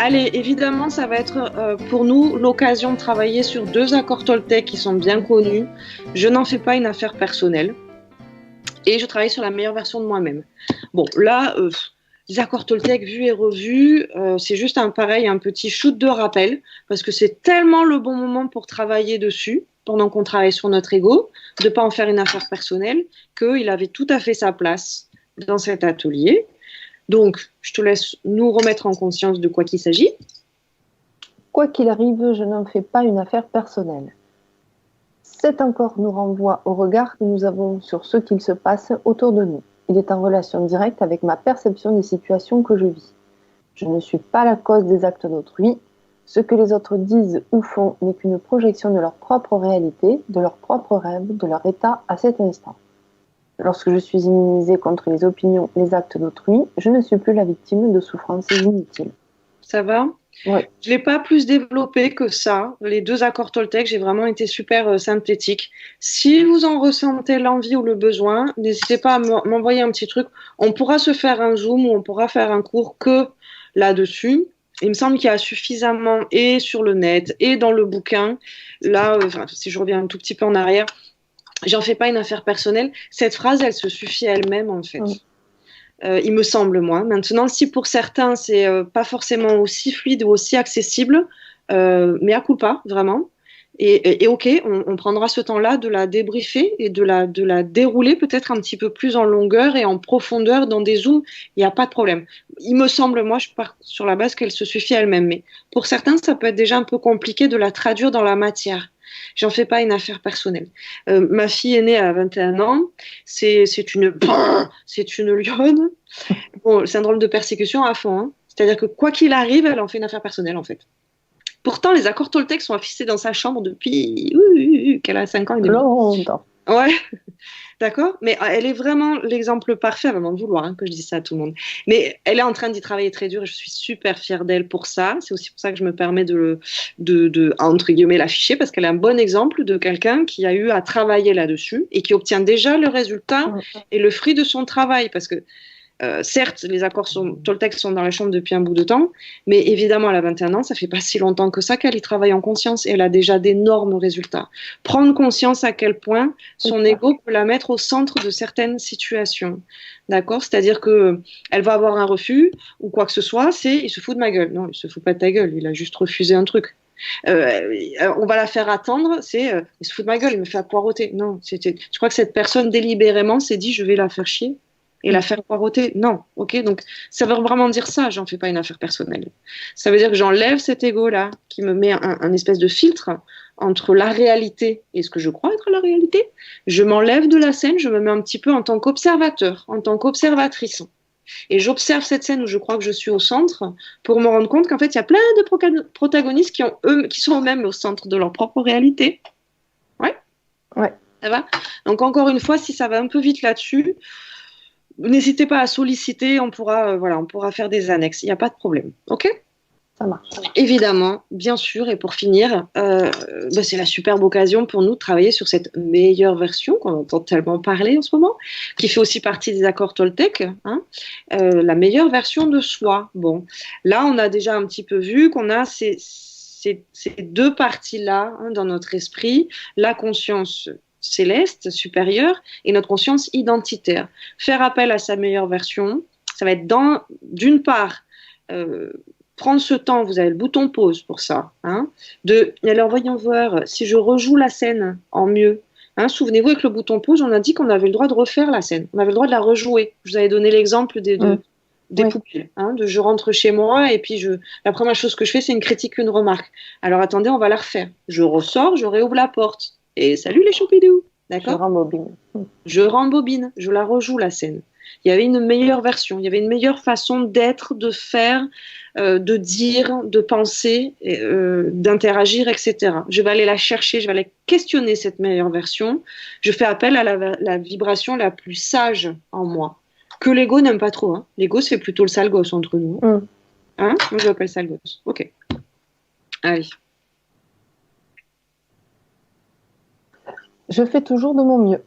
Allez, évidemment, ça va être pour nous l'occasion de travailler sur 2 accords Toltec qui sont bien connus. Je n'en fais pas une affaire personnelle et je travaille sur la meilleure version de moi-même. Bon, là, les accords Toltec vus et revus, c'est juste un petit shoot de rappel parce que c'est tellement le bon moment pour travailler dessus pendant qu'on travaille sur notre ego, de ne pas en faire une affaire personnelle, qu'il avait tout à fait sa place dans cet atelier. Donc, je te laisse nous remettre en conscience de quoi qu'il s'agit. Quoi qu'il arrive, je n'en fais pas une affaire personnelle. Cet accord nous renvoie au regard que nous avons sur ce qu'il se passe autour de nous. Il est en relation directe avec ma perception des situations que je vis. Je ne suis pas la cause des actes d'autrui. Ce que les autres disent ou font n'est qu'une projection de leur propre réalité, de leur propre rêve, de leur état à cet instant. Lorsque je suis immunisée contre les opinions, les actes d'autrui, je ne suis plus la victime de souffrances inutiles. Ça va ? Oui. Je ne l'ai pas plus développé que ça. Les 2 accords Toltec, j'ai vraiment été super synthétique. Si vous en ressentez l'envie ou le besoin, n'hésitez pas à m'envoyer un petit truc. On pourra se faire un Zoom ou on pourra faire un cours que là-dessus. Il me semble qu'il y a suffisamment, et sur le net, et dans le bouquin. Là, si je reviens un tout petit peu en arrière, j'en fais pas une affaire personnelle. Cette phrase, elle se suffit à elle-même, en fait. Il me semble, moi. Maintenant, si pour certains, c'est pas forcément aussi fluide ou aussi accessible, mais à coup pas, vraiment. Et ok, on prendra ce temps-là de la débriefer et de la dérouler peut-être un petit peu plus en longueur et en profondeur dans des zooms. Il n'y a pas de problème. Il me semble, moi, je pars sur la base qu'elle se suffit à elle-même. Mais pour certains, ça peut être déjà un peu compliqué de la traduire dans la matière. J'en fais pas une affaire personnelle. Ma fille est née à 21 ans. C'est une lionne. Bon, le syndrome de persécution à fond. Hein. C'est-à-dire que quoi qu'il arrive, elle en fait une affaire personnelle, en fait. Pourtant, les accords Toltec sont affichés dans sa chambre depuis qu'elle a 5 ans et demi. Longtemps. Ouais, d'accord. Mais elle est vraiment l'exemple parfait, avant de vouloir que je dise ça à tout le monde. Mais elle est en train d'y travailler très dur et je suis super fière d'elle pour ça. C'est aussi pour ça que je me permets de entre guillemets, l'afficher parce qu'elle est un bon exemple de quelqu'un qui a eu à travailler là-dessus et qui obtient déjà le résultat et le fruit de son travail. Parce que certes, les accords Toltec sont dans la chambre depuis un bout de temps, mais évidemment, elle a 21 ans, ça fait pas si longtemps que ça qu'elle y travaille en conscience et elle a déjà d'énormes résultats. Prendre conscience à quel point son ego peut la mettre au centre de certaines situations. D'accord ? C'est-à-dire que elle va avoir un refus ou quoi que ce soit, il se fout de ma gueule. Non, il se fout pas de ta gueule, il a juste refusé un truc. On va la faire attendre, il se fout de ma gueule, il me fait poireauter. Non, je crois que cette personne délibérément s'est dit je vais la faire chier. Et la faire poireauter, non, ok, donc ça veut vraiment dire ça, j'en fais pas une affaire personnelle. Ça veut dire que j'enlève cet ego-là, qui me met un espèce de filtre entre la réalité et ce que je crois être la réalité. Je m'enlève de la scène, je me mets un petit peu en tant qu'observateur, en tant qu'observatrice. Et j'observe cette scène où je crois que je suis au centre pour me rendre compte qu'en fait, il y a plein de protagonistes qui sont eux-mêmes au centre de leur propre réalité. Ouais. Ça va ? Donc encore une fois, si ça va un peu vite là-dessus, n'hésitez pas à solliciter, on pourra faire des annexes, il n'y a pas de problème, ok ? Ça marche. Évidemment, bien sûr, et pour finir, c'est la superbe occasion pour nous de travailler sur cette meilleure version qu'on entend tellement parler en ce moment, qui fait aussi partie des accords Toltec, hein, la meilleure version de soi. Bon, là, on a déjà un petit peu vu qu'on a ces 2 parties-là dans notre esprit, la conscience céleste, supérieure, et notre conscience identitaire. Faire appel à sa meilleure version, ça va être d'une part, prendre ce temps, vous avez le bouton pause pour ça, hein, alors voyons voir, si je rejoue la scène en mieux, hein, souvenez-vous avec le bouton pause, on a dit qu'on avait le droit de refaire la scène, on avait le droit de la rejouer. Je vous avais donné l'exemple des poubelles, hein, je rentre chez moi et puis la première chose que je fais, c'est une critique, une remarque. Alors attendez, on va la refaire. Je ressors, je réouvre la porte. Et salut les choupidous, d'accord ? Je rembobine, je la rejoue la scène. Il y avait une meilleure version, il y avait une meilleure façon d'être, de faire, de dire, de penser, d'interagir, etc. Je vais aller la chercher, je vais aller questionner cette meilleure version. Je fais appel à la vibration la plus sage en moi, que l'ego n'aime pas trop. Hein. L'ego, c'est plutôt le sale gosse entre nous. Hein, moi, je l'appelle sale gosse. Ok. Allez. Je fais toujours de mon mieux.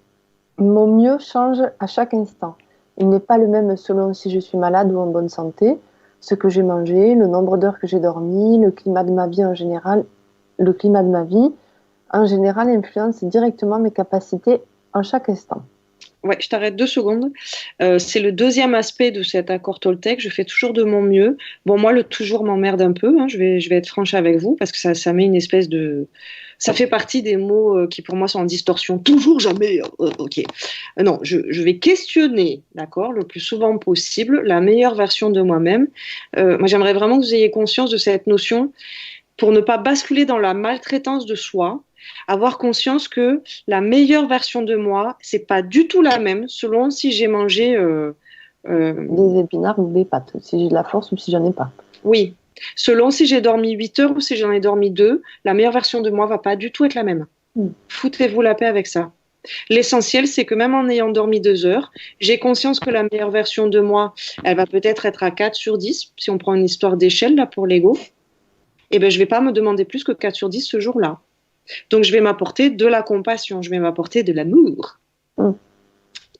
Mon mieux change à chaque instant. Il n'est pas le même selon si je suis malade ou en bonne santé. ce que j'ai mangé, le nombre d'heures que j'ai dormi, le climat de ma vie en général, le climat de ma vie, en général, influence directement mes capacités en chaque instant. Ouais, je t'arrête 2 secondes. C'est le deuxième aspect de cet accord Toltec. Je fais toujours de mon mieux. Bon, moi, le toujours m'emmerde un peu, hein. Je vais être franche avec vous parce que ça met une espèce de. Ça fait partie des mots qui, pour moi, sont en distorsion. Toujours, jamais. Ok. Non, je vais questionner, d'accord, le plus souvent possible, la meilleure version de moi-même. Moi, j'aimerais vraiment que vous ayez conscience de cette notion pour ne pas basculer dans la maltraitance de soi, avoir conscience que la meilleure version de moi, c'est pas du tout la même selon si j'ai mangé. Des épinards ou des pâtes, si j'ai de la force ou si j'en ai pas. Oui, selon si j'ai dormi 8 heures ou si j'en ai dormi 2, la meilleure version de moi va pas du tout être la même. Foutez-vous la paix avec ça. L'essentiel, c'est que même en ayant dormi 2 heures, j'ai conscience que la meilleure version de moi, elle va peut-être être à 4 sur 10, si on prend une histoire d'échelle là pour l'ego. Eh ben, je ne vais pas me demander plus que 4 sur 10 ce jour-là. Donc, je vais m'apporter de la compassion, je vais m'apporter de l'amour.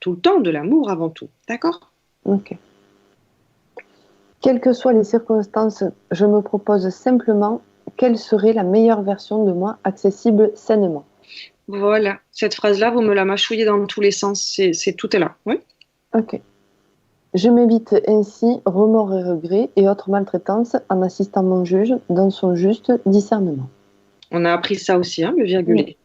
Tout le temps, de l'amour avant tout. D'accord? Ok. Quelles que soient les circonstances, je me propose simplement quelle serait la meilleure version de moi accessible sainement. Voilà. Cette phrase-là, vous me la mâchouillez dans tous les sens. Tout est là. Oui? Ok. Je m'évite ainsi remords et regrets et autres maltraitances en assistant mon juge dans son juste discernement. On a appris ça aussi, hein, le virgulé.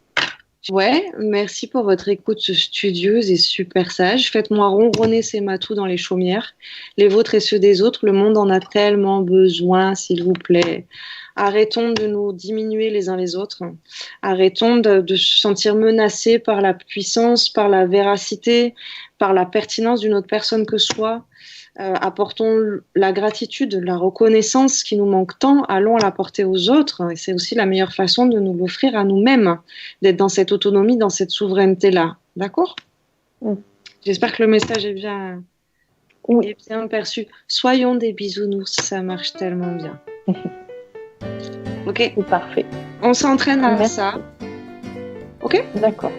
Ouais, merci pour votre écoute studieuse et super sage. Faites-moi ronronner ces matous dans les chaumières, les vôtres et ceux des autres. Le monde en a tellement besoin, s'il vous plaît. Arrêtons de nous diminuer les uns les autres. Arrêtons de se sentir menacés par la puissance, par la véracité, par la pertinence d'une autre personne que soi. Apportons la gratitude, la reconnaissance qui nous manque tant, allons l'apporter aux autres. Et c'est aussi la meilleure façon de nous l'offrir à nous-mêmes, d'être dans cette autonomie, dans cette souveraineté-là. D'accord? J'espère que le message est bien perçu. Soyons des bisounours, ça marche tellement bien. Ok? C'est parfait. On s'entraîne à ça. Ok? D'accord.